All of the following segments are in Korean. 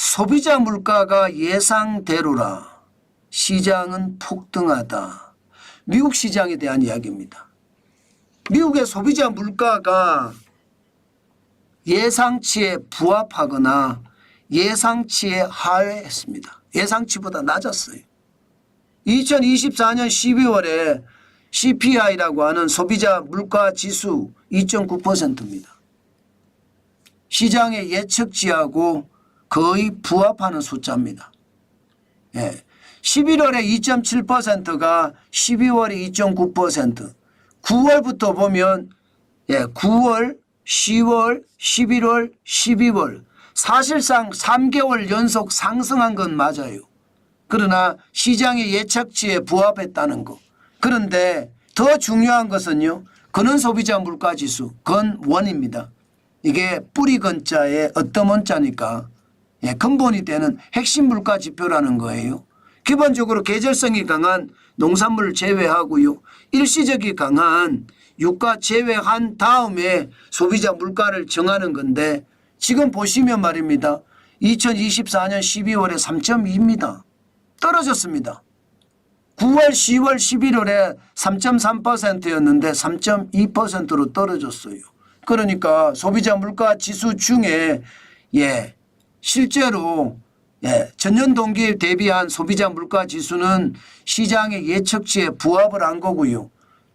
소비자 물가가 예상대로라. 시장은 폭등하다. 미국 시장에 대한 이야기입니다. 미국의 소비자 물가가 예상치에 부합하거나 예상치에 하회했습니다. 예상치보다 낮았어요. 2024년 12월에 CPI라고 하는 소비자 물가 지수 2.9%입니다. 시장의 예측치하고 거의 부합하는 숫자입니다. 11월에 2.7%가 12월에 2.9%, 9월부터 보면 9월, 10월, 11월, 12월 사실상 3개월 연속 상승한 건 맞아요. 그러나 시장의 예측치에 부합했다는 거. 그런데 더 중요한 것은요. 근원소비자 물가지수, 근원입니다. 이게 뿌리 근자에 어떤 원자니까 근본이 되는 핵심 물가 지표라는 거예요. 기본적으로 계절성이 강한 농산물을 제외하고요. 일시적이 강한 유가 제외한 다음에 소비자 물가를 정하는 건데 지금 보시면 말입니다. 2024년 12월에 3.2입니다. 떨어졌습니다. 9월, 10월, 11월에 3.3%였는데 3.2%로 떨어졌어요. 그러니까 소비자 물가 지수 중에 실제로 전년 동기에 대비한 소비자 물가 지수는 시장의 예측치에 부합을 한 거고요.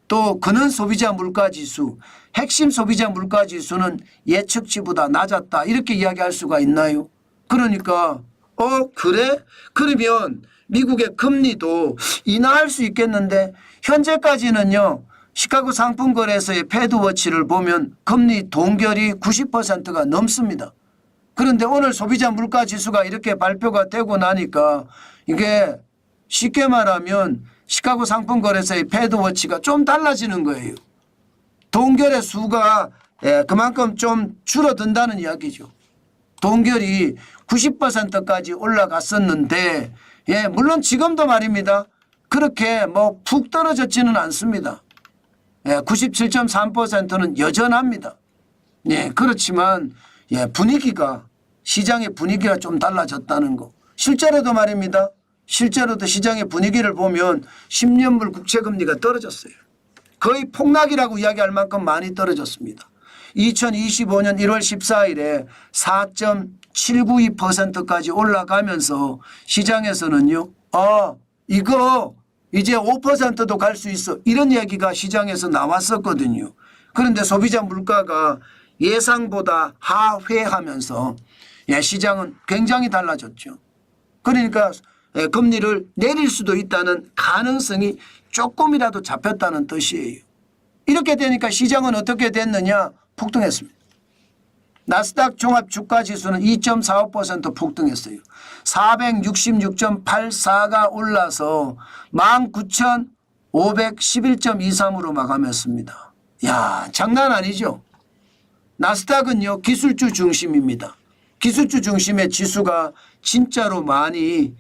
또 근원 소비자 물가 지수, 핵심 소비자 물가 지수는 예측치보다 낮았다. 이렇게 이야기할 수가 있나요? 그러니까 그래? 그러면 미국의 금리도 인하할 수 있겠는데 현재까지는요. 시카고 상품거래소의 패드워치를 보면 금리 동결이 90%가 넘습니다. 그런데 오늘 소비자 물가 지수가 이렇게 발표가 되고 나니까 이게 쉽게 말하면 시카고 상품거래소의 패드워치가 좀 달라지는 거예요. 동결의 수가 그만큼 좀 줄어든다는 이야기죠. 동결이 90%까지 올라갔었는데 물론 지금도 말입니다. 그렇게 푹 떨어졌지는 않습니다. 97.3%는 여전합니다. 그렇지만 분위기가 시장의 분위기가 좀 달라졌다는 거. 실제로도 말입니다. 실제로도 시장의 분위기를 보면 10년물 국채금리가 떨어졌어요. 거의 폭락이라고 이야기할 만큼 많이 떨어졌습니다. 2025년 1월 14일에 4.792%까지 올라가면서 시장에서는요. 이거 이제 5%도 갈 수 있어. 이런 얘기가 시장에서 나왔었거든요. 그런데 소비자 물가가 예상보다 하회하면서 시장은 굉장히 달라졌죠. 그러니까 금리를 내릴 수도 있다는 가능성이 조금이라도 잡혔다는 뜻이에요. 이렇게 되니까 시장은 어떻게 됐느냐? 폭등했습니다. 나스닥 종합주가지수는 2.45% 폭등했어요. 466.84가 올라서 19,511.23으로 마감했습니다. 장난 아니죠. 나스닥은요 기술주 중심입니다. 기술주 중심의 지수가 진짜로 많이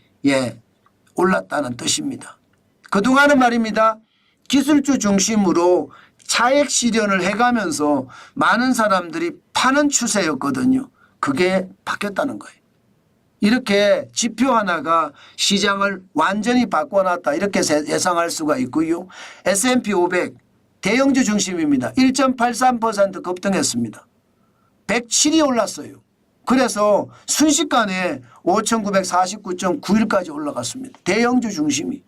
올랐다는 뜻입니다. 그동안은 말입니다. 기술주 중심으로 차익 실현을 해가면서 많은 사람들이 파는 추세였거든요. 그게 바뀌었다는 거예요. 이렇게 지표 하나가 시장을 완전히 바꿔놨다 이렇게 예상할 수가 있고요. S&P 500 대형주 중심입니다. 1.83% 급등했습니다. 107이 올랐어요. 그래서 순식간에 5,949.91까지 올라갔습니다. 대형주 중심이.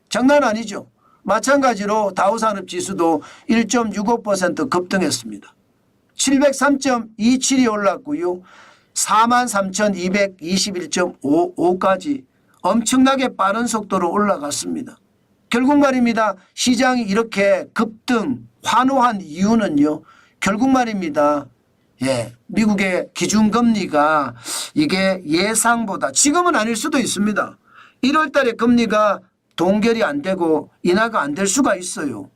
장난 아니죠. 마찬가지로 다우산업지수도 1.65% 급등했습니다. 703.27이 올랐고요. 43,221.55까지 엄청나게 빠른 속도로 올라갔습니다. 결국 말입니다. 시장이 이렇게 급등 환호한 이유는요. 결국 말입니다. 미국의 기준금리가 이게 예상보다 지금은 아닐 수도 있습니다. 1월 달에 금리가 동결이 안 되고 인하가 안 될 수가 있어요.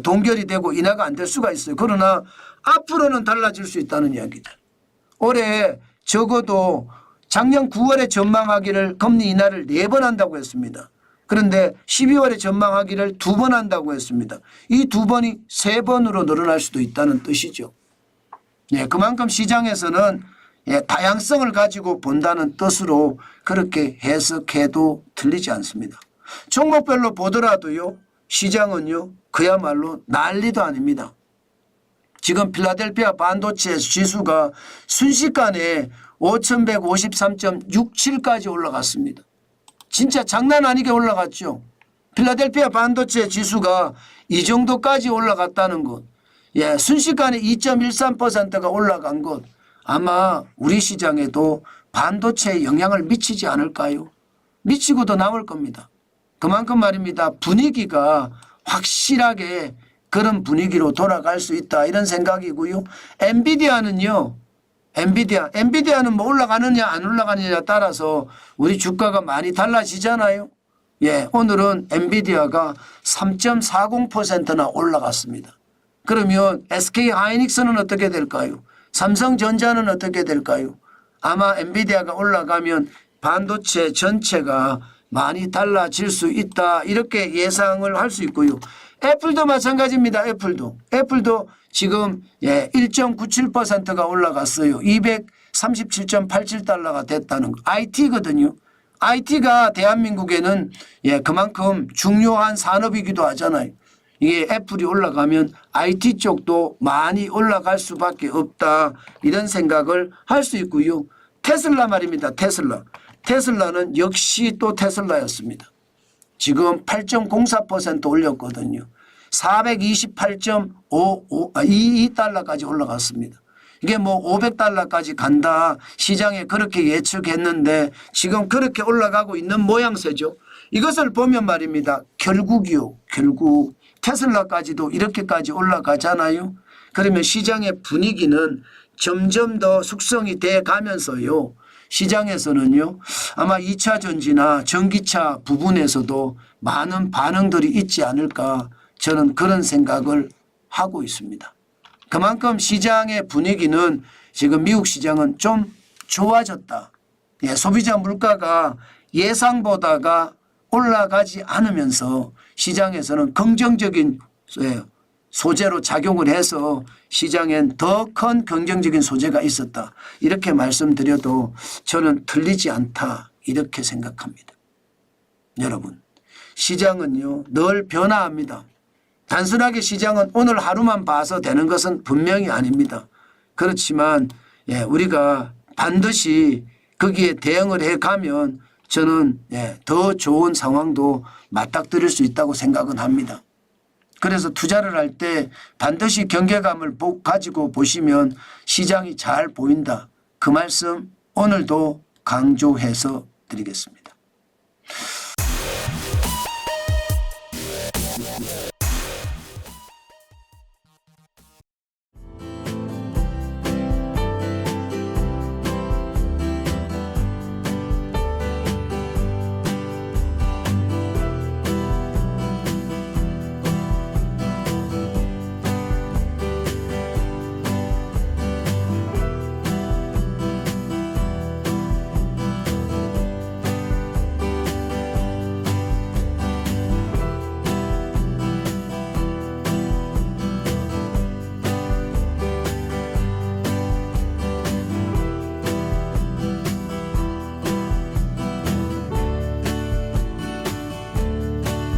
동결이 되고 인하가 안 될 수가 있어요. 그러나 앞으로는 달라질 수 있다는 이야기다. 올해 적어도 작년 9월에 전망하기를 금리 인하를 4번 한다고 했습니다. 그런데 12월에 전망하기를 2번 한다고 했습니다. 이 2번이 3번으로 늘어날 수도 있다는 뜻이죠. 그만큼 시장에서는 다양성을 가지고 본다는 뜻으로 그렇게 해석해도 틀리지 않습니다. 종목별로 보더라도요. 시장은요. 그야말로 난리도 아닙니다. 지금 필라델피아 반도체 지수가 순식간에 5,153.67까지 올라갔습니다. 진짜 장난 아니게 올라갔죠. 필라델피아 반도체 지수가 이 정도까지 올라갔다는 것. 순식간에 2.13%가 올라간 것. 아마 우리 시장에도 반도체에 영향을 미치지 않을까요? 미치고도 남을 겁니다. 그만큼 말입니다. 분위기가 확실하게 그런 분위기로 돌아갈 수 있다 이런 생각이고요. 엔비디아는요. 엔비디아는 뭐 올라가느냐 안 올라가느냐에 따라서 우리 주가가 많이 달라지잖아요. 오늘은 엔비디아가 3.40%나 올라갔습니다. 그러면 SK하이닉스는 어떻게 될까요? 삼성전자는 어떻게 될까요? 아마 엔비디아가 올라가면 반도체 전체가 많이 달라질 수 있다 이렇게 예상을 할 수 있고요. 애플도 마찬가지입니다. 애플도 지금 1.97%가 올라갔어요. 237.87달러가 됐다는 거. IT거든요. IT가 대한민국에는 그만큼 중요한 산업이기도 하잖아요. 이게 애플이 올라가면 IT 쪽도 많이 올라갈 수밖에 없다 이런 생각을 할 수 있고요. 테슬라 말입니다. 테슬라는 역시 또 테슬라였습니다. 지금 8.04% 올렸거든요. 428.22달러까지 올라갔습니다. 이게 뭐 500달러까지 간다 시장에 그렇게 예측했는데 지금 그렇게 올라가고 있는 모양새죠. 이것을 보면 말입니다. 결국 테슬라까지도 이렇게까지 올라가잖아요. 그러면 시장의 분위기는 점점 더 숙성이 돼 가면서요. 시장에서는요. 아마 2차 전지나 전기차 부분에서도 많은 반응들이 있지 않을까 저는 그런 생각을 하고 있습니다. 그만큼 시장의 분위기는 지금 미국 시장은 좀 좋아졌다. 소비자 물가가 예상보다가 올라가지 않으면서 시장에서는 긍정적인 소재로 작용을 해서 시장엔 더 큰 긍정적인 소재가 있었다. 이렇게 말씀드려도 저는 틀리지 않다. 이렇게 생각합니다. 여러분, 시장은요, 늘 변화합니다. 단순하게 시장은 오늘 하루만 봐서 되는 것은 분명히 아닙니다. 그렇지만 우리가 반드시 거기에 대응을 해가면 저는 더 좋은 상황도 맞닥뜨릴 수 있다고 생각은 합니다. 그래서 투자를 할 때 반드시 경계감을 가지고 보시면 시장이 잘 보인다. 그 말씀 오늘도 강조해서 드리겠습니다.